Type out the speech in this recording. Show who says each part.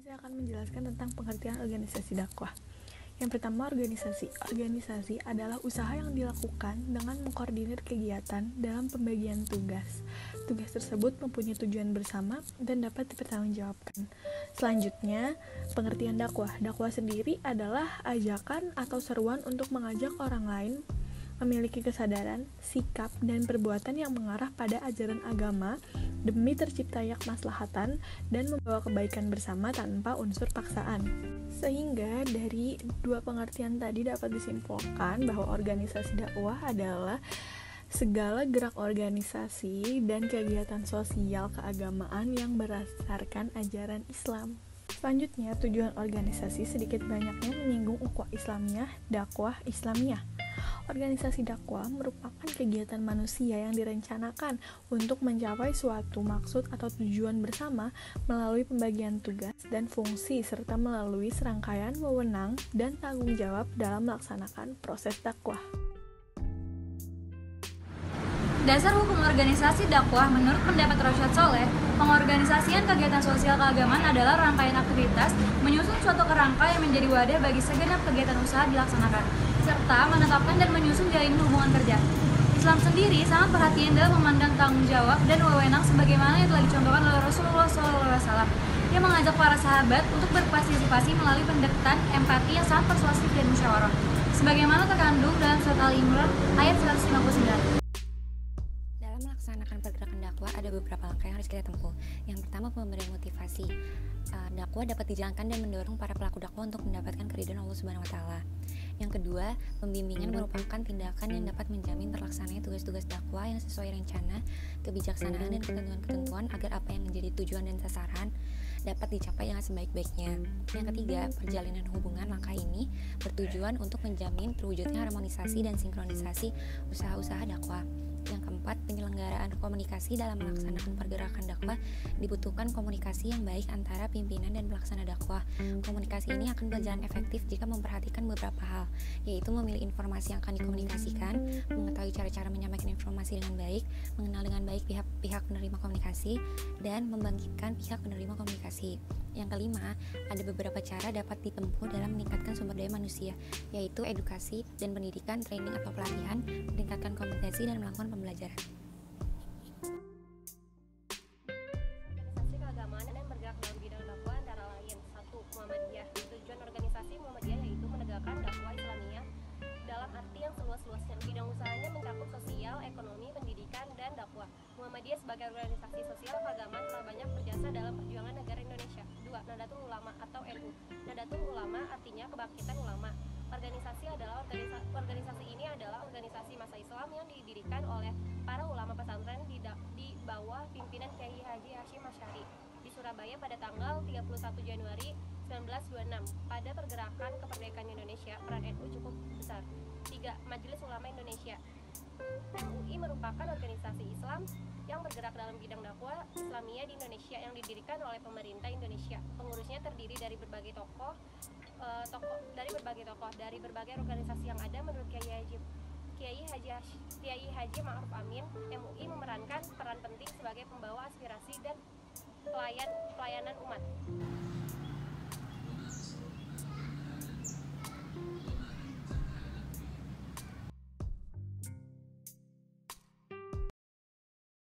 Speaker 1: Saya akan menjelaskan tentang pengertian organisasi dakwah. Yang pertama, organisasi. Organisasi adalah usaha yang dilakukan dengan mengkoordinir kegiatan dalam pembagian tugas. Tugas tersebut mempunyai tujuan bersama dan dapat dipertanggungjawabkan. Selanjutnya, pengertian dakwah. Dakwah sendiri adalah ajakan atau seruan untuk mengajak orang lain memiliki kesadaran, sikap, dan perbuatan yang mengarah pada ajaran agama demi terciptanya kemaslahatan dan membawa kebaikan bersama tanpa unsur paksaan. Sehingga dari dua pengertian tadi dapat disimpulkan bahwa organisasi dakwah adalah segala gerak organisasi dan kegiatan sosial keagamaan yang berdasarkan ajaran Islam. Selanjutnya, tujuan organisasi sedikit banyaknya menyinggung ukhuwah Islamiyah, dakwah Islamiyah. Organisasi dakwah merupakan kegiatan manusia yang direncanakan untuk mencapai suatu maksud atau tujuan bersama melalui pembagian tugas dan fungsi serta melalui serangkaian wewenang dan tanggung jawab dalam melaksanakan proses dakwah.
Speaker 2: Dasar hukum organisasi dakwah menurut pendapat Rosyad Soleh, pengorganisasian kegiatan sosial keagamaan adalah rangkaian aktivitas menyusun suatu kerangka yang menjadi wadah bagi segenap kegiatan usaha dilaksanakan, serta menetapkan dan menyusun jalinan hubungan kerja. Islam sendiri sangat perhatian dalam memandang tanggung jawab dan wewenang sebagaimana yang telah dicontohkan oleh Rasulullah SAW. Ia mengajak para sahabat untuk berpartisipasi melalui pendekatan empati yang sangat persuasif dan musyawarah, sebagaimana terkandung dalam surat Al-Imran ayat 159.
Speaker 3: Melaksanakan pergerakan dakwah ada beberapa langkah yang harus kita tempuh. Yang pertama, pemberian motivasi. Dakwah dapat dijalankan dan mendorong para pelaku dakwah untuk mendapatkan keridhaan Allah Subhanahu wa taala. Yang kedua, pembimbingan merupakan tindakan yang dapat menjamin terlaksananya tugas-tugas dakwah yang sesuai rencana, kebijaksanaan dan ketentuan-ketentuan agar apa yang menjadi tujuan dan sasaran dapat dicapai dengan sebaik-baiknya. Yang ketiga, perjalanan hubungan langkah ini bertujuan untuk menjamin terwujudnya harmonisasi dan sinkronisasi usaha-usaha dakwah. Yang keempat, penyelenggaraan komunikasi dalam melaksanakan pergerakan dakwah dibutuhkan komunikasi yang baik antara pimpinan dan pelaksana dakwah. Komunikasi ini akan berjalan efektif jika memperhatikan beberapa hal, yaitu memilih informasi yang akan dikomunikasikan, mengetahui cara-cara menyampaikan informasi dengan baik, mengenal dengan baik pihak penerima komunikasi, dan membangkitkan pihak penerima komunikasi. Yang kelima, ada beberapa cara dapat ditempuh dalam meningkatkan sumber daya manusia, yaitu edukasi dan pendidikan, training atau pelatihan, meningkatkan kompetensi dan melakukan pembelajaran.
Speaker 4: Organisasi keagamaan yang bergerak dalam bidang dakwah antara lain: 1. Muhammadiyah. Tujuan organisasi Muhammadiyah yaitu menegakkan dakwah Islamiyah dalam arti yang seluas-luasnya. Bidang usahanya mencakup sosial, ekonomi, pendidikan, dan dakwah. Muhammadiyah sebagai organisasi sosial keagamaan telah banyak berjasa dalam perjuangan negara Indonesia. 2. Nadatul Ulama atau NU. Nadatul Ulama artinya kebangkitan ulama. Organisasi ini adalah organisasi masa Islam yang didirikan oleh para ulama pesantren di bawah pimpinan Kiai Haji Hashim Asy'ari di Surabaya pada tanggal 31 Januari 1926. Pada pergerakan kemerdekaan Indonesia, peran NU cukup besar. 3. Majelis Ulama Indonesia. MUI merupakan organisasi Islam yang bergerak dalam bidang dakwah Islamiyah di Indonesia yang didirikan oleh pemerintah Indonesia. Pengurusnya terdiri dari berbagai tokoh dari berbagai organisasi yang ada. Menurut Kiai Haji Ma'ruf Amin, MUI memerankan peran penting sebagai pembawa aspirasi dan pelayanan umat.